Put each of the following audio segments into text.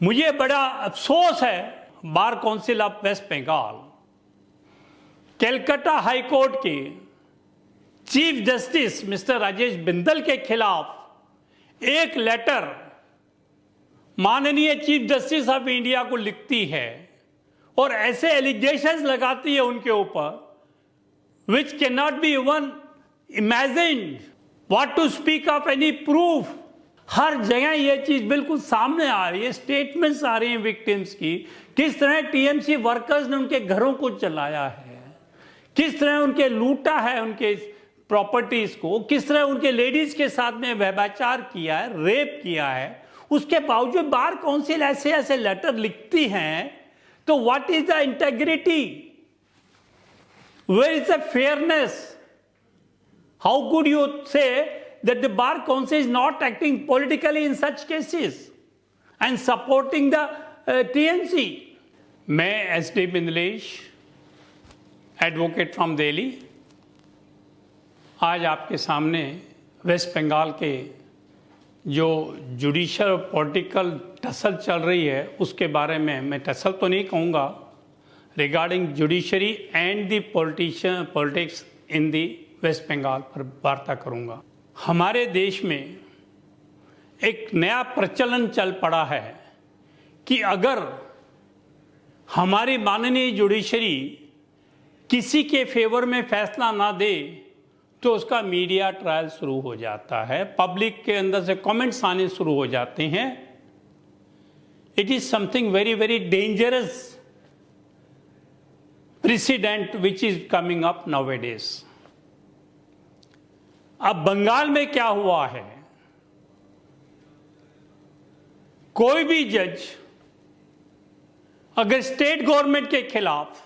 मुझे बड़ा अफसोस है Bar Council of West Bengal Calcutta High Court के Chief Justice Mister Rajesh Bindal के खिलाफ एक लेटर माननीय चीफ जस्टिस ऑफ इंडिया को लिखती है और ऐसे एलिगेशंस लगाती है उनके ऊपर which cannot be even imagined. What to speak of any proof? हर जगह ये चीज बिल्कुल सामने आ रही है, स्टेटमेंट्स आ रही हैं विक्टिम्स की, किस तरह टीएमसी वर्कर्स ने उनके घरों को चलाया है, किस तरह उनके लूटा है उनके प्रॉपर्टीज को, किस तरह उनके लेडीज के साथ में व्यभिचार किया है, रेप किया है। उसके बावजूद बार काउंसिल ऐसे ऐसे लेटर लिखती हैं, तो what is the integrity? Where is the fairness? How could you say that the Bar Council is not acting politically in such cases and supporting the TNC? मैं S.D. बिंदलेश, एडवोकेट फ्रॉम दिल्ली, आज आपके सामने waste Bengal के जो judicial और political tussle चल रही है उसके बारे में, मैं टसल तो नहीं कहूँगा, regarding judiciary and the politics in the West Bengal पर वार्ता करूंगा। हमारे देश में एक नया प्रचलन चल पड़ा है कि अगर हमारी माननीय जुडिशरी किसी के फेवर में फैसला ना दे तो उसका मीडिया ट्रायल शुरू हो जाता है, पब्लिक के अंदर से कमेंट्स आने शुरू हो जाते हैं। It is something very very dangerous precedent which is coming up nowadays. अब बंगाल में क्या हुआ है, कोई भी जज अगर स्टेट गवर्नमेंट के खिलाफ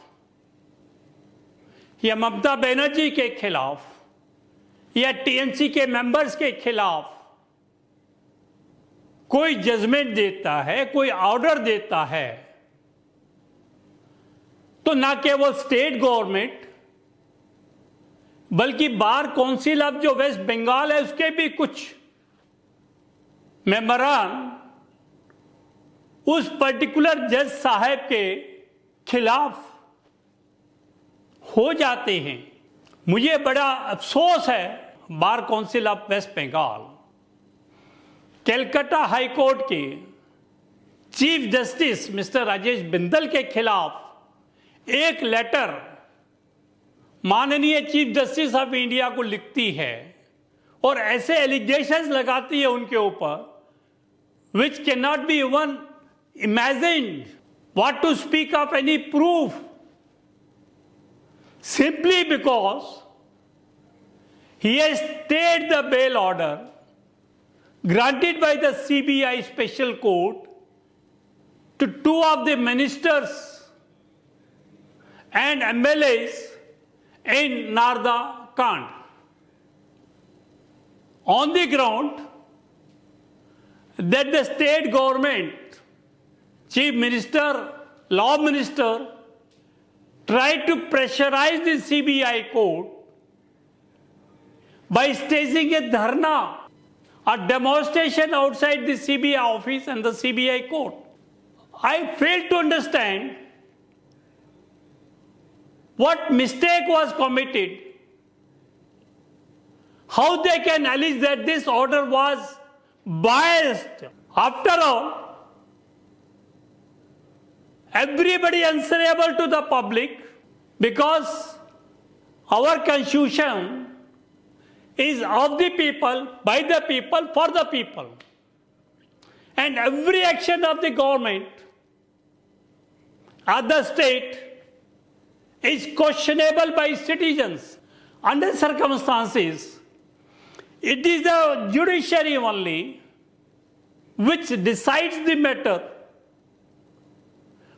या ममता बनर्जी के खिलाफ या टीएमसी के मेंबर्स के खिलाफ कोई जजमेंट देता है, कोई ऑर्डर देता है, तो ना केवल स्टेट गवर्नमेंट बल्कि बार काउंसिल ऑफ जो वेस्ट बंगाल है उसके भी कुछ मेंबरान उस पर्टिकुलर जज साहब के खिलाफ हो जाते हैं। मुझे बड़ा अफसोस है Bar Council of West Bengal Calcutta High Court के Chief Justice Mister Rajesh Bindal के खिलाफ एक लेटर माननीय चीफ जस्टिस ऑफ इंडिया को लिखती है और ऐसे एलिगेशंस लगाती है उनके ऊपर which cannot be even imagined. What to speak of any proof? Simply because he has stayed the bail order granted by the CBI special court to two of the ministers and MLAs in Narda Kand on the ground that the state government, chief minister, law minister tried to pressurize the CBI court by staging a dharna, a demonstration outside the CBI office and the CBI court. I fail to understand what mistake was committed, how they can allege that this order was biased. After all, everybody answerable to the public because our constitution is of the people, by the people, for the people. And every action of the government or the state is questionable by citizens. Under circumstances, it is the judiciary only which decides the matter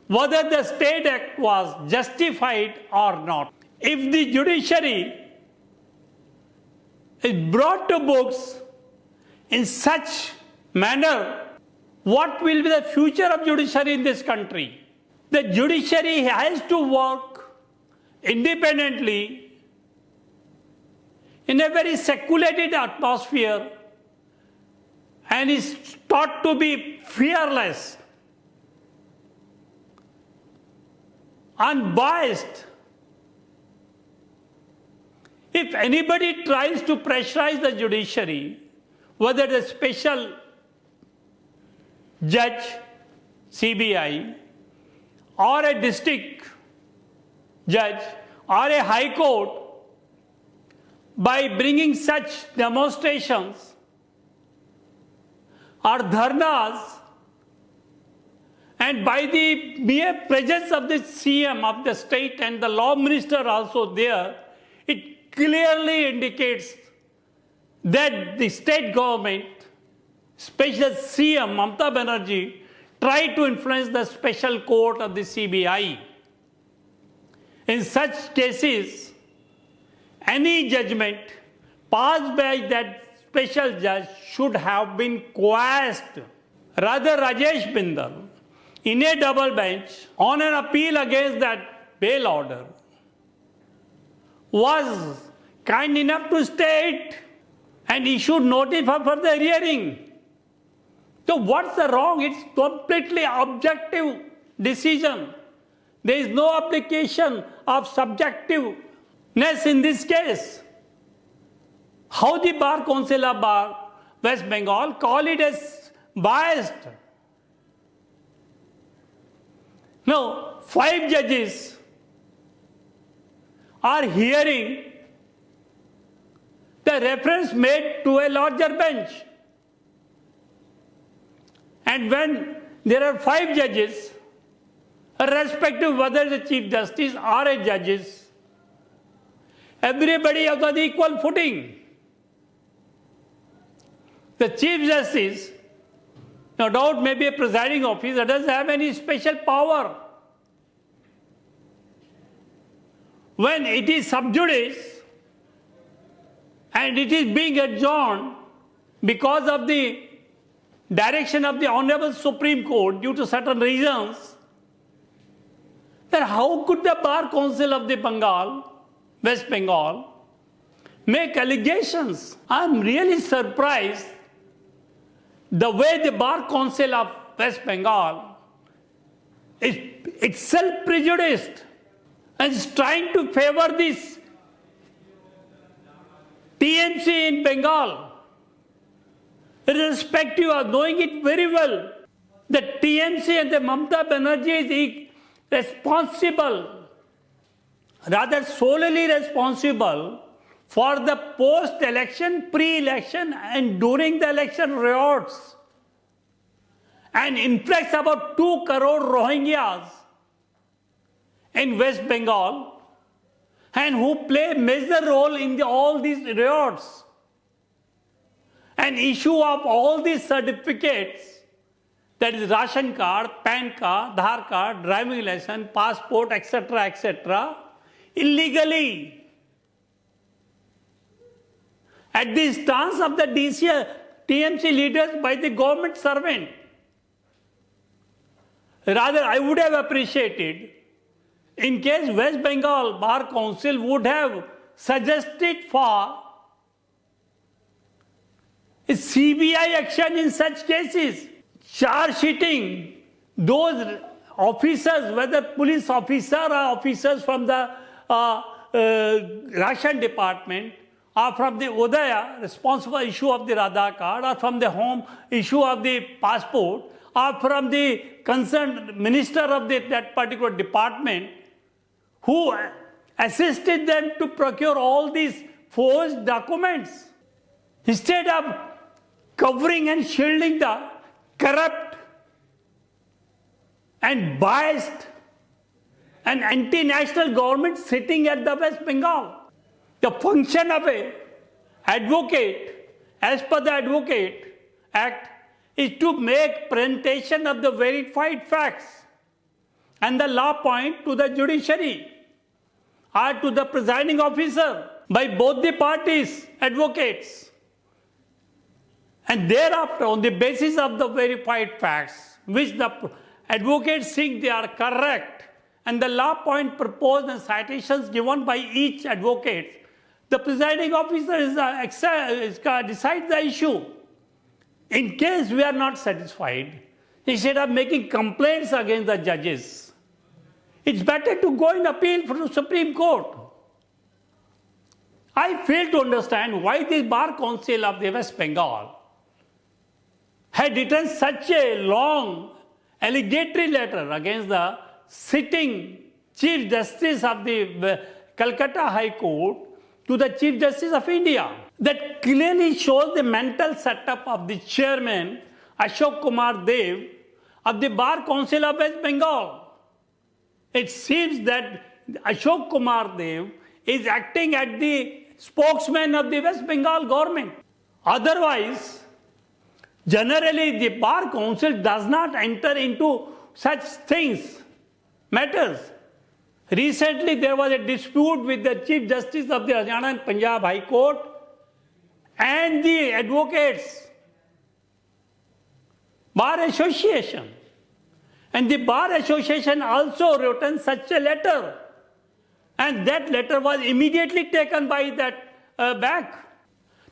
whether the state act was justified or not. If the judiciary is brought to books in such manner, what will be the future of judiciary in this country? The judiciary has to work independently in a very seculated atmosphere and is taught to be fearless unbiased. If anybody tries to pressurize the judiciary, whether the special judge, CBI, or a district judge, or a high court, by bringing such demonstrations or dharnas, and by the mere presence of the CM of the state and the law minister also there, it clearly indicates that the state government, special CM Mamata Banerjee, tried to influence the special court of the CBI. In such cases, any judgment passed by that special judge should have been quashed. Rather, Rajesh Bindal, in a double bench, on an appeal against that bail order, was kind enough to state and issued notice for further hearing. So what's the wrong? It's completely objective decision. There is no application of subjectiveness in this case. How the Bar Council of Bar West Bengal call it as biased? Now, 5 judges are hearing the reference made to a larger bench. And when there are 5 judges, irrespective whether the Chief Justice or a judges, everybody is on equal footing. The Chief Justice, no doubt, may be a presiding officer, doesn't have any special power. When it is sub judice and it is being adjourned because of the direction of the Honorable Supreme Court due to certain reasons, then how could the Bar Council of the Bengal, West Bengal, make allegations? I'm really surprised the way the Bar Council of West Bengal is itself prejudiced and is trying to favor this TMC in Bengal, irrespective of knowing it very well that TMC and the Mamata Banerjee is responsible, rather solely responsible for the post-election, pre-election and during the election riots and influx about 2 crore Rohingyas in West Bengal and who play a major role in all these riots and issue of all these certificates, that is ration card, PAN card, Aadhaar card, driving license, passport, etc., illegally at the stance of the TMC leaders by the government servant. Rather, I would have appreciated in case West Bengal Bar Council would have suggested for a CBI action in such cases, charge sheeting those officers, whether police officer or officers from the ration department, or from the Udaya, responsible issue of the Aadhaar card, or from the home issue of the passport, or from the concerned minister of that particular department, who assisted them to procure all these forged documents. Instead of covering and shielding the corrupt and biased and anti-national government sitting at the West Bengal. The function of an advocate, as per the Advocate Act, is to make presentation of the verified facts and the law point to the judiciary or to the presiding officer by both the parties, advocates. And thereafter, on the basis of the verified facts, which the advocates think they are correct, and the law point proposed and citations given by each advocate, the presiding officer decides the issue. In case we are not satisfied, instead of making complaints against the judges, it's better to go and appeal from the Supreme Court. I fail to understand why the Bar Council of the West Bengal had written such a long allegatory letter against the sitting Chief Justice of the Calcutta High Court to the Chief Justice of India. That clearly shows the mental setup of the chairman Ashok Kumar Dev of the Bar Council of West Bengal. It seems that Ashok Kumar Dev is acting as the spokesman of the West Bengal government. Otherwise, generally the Bar Council does not enter into such things, matters. Recently there was a dispute with the Chief Justice of the Haryana and Punjab High Court and the advocates Bar Association. And the Bar Association also written such a letter. And that letter was immediately taken by that back.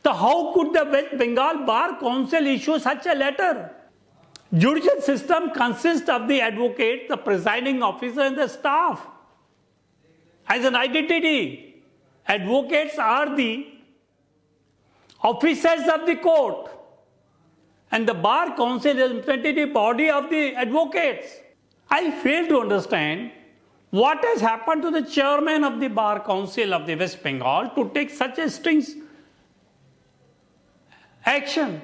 So how could the West Bengal Bar Council issue such a letter? Judicial system consists of the advocate, the presiding officer and the staff. As an identity, advocates are the officers of the court. And the Bar Council is the representative body of the advocates. I fail to understand what has happened to the chairman of the Bar Council of the West Bengal to take such a string action.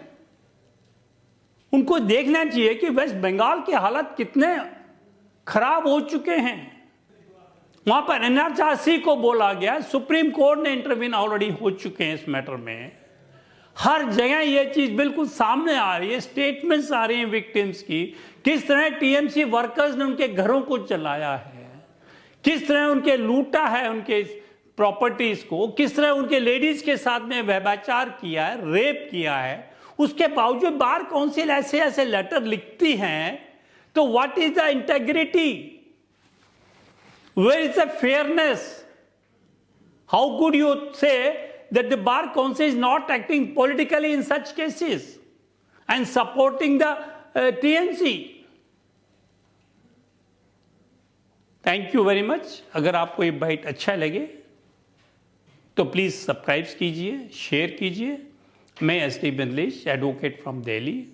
उनको देखना चाहिए कि waste Bengal की हालत कितने खराब हो चुके हैं. वहां पर एनआरसी को बोला गया, सुप्रीम कोर्ट ने इंटरवीन ऑलरेडी हो चुके हैं इस मैटर में. हर जगह ये चीज बिल्कुल सामने आ रही है, स्टेटमेंट्स आ रही हैं विक्टिम्स की, किस तरह टीएमसी वर्कर्स ने उनके घरों को चलाया है, किस तरह उनके लूटा है उनके प्रॉपर्टीज को, किस तरह उनके लेडीज के साथ में व्यभिचार किया है, रेप किया है. उसके बावजूद बार काउंसिल ऐसे ऐसे लेटर लिखती हैं, तो what is the integrity, where is the fairness? How could you say that the Bar Council is not acting politically in such cases and supporting the TMC? Thank you very much. अगर आपको ये bite अच्छा लगे तो please subscribe कीजिए, share कीजिए. मैं S T Bindlesh, advocate from Delhi.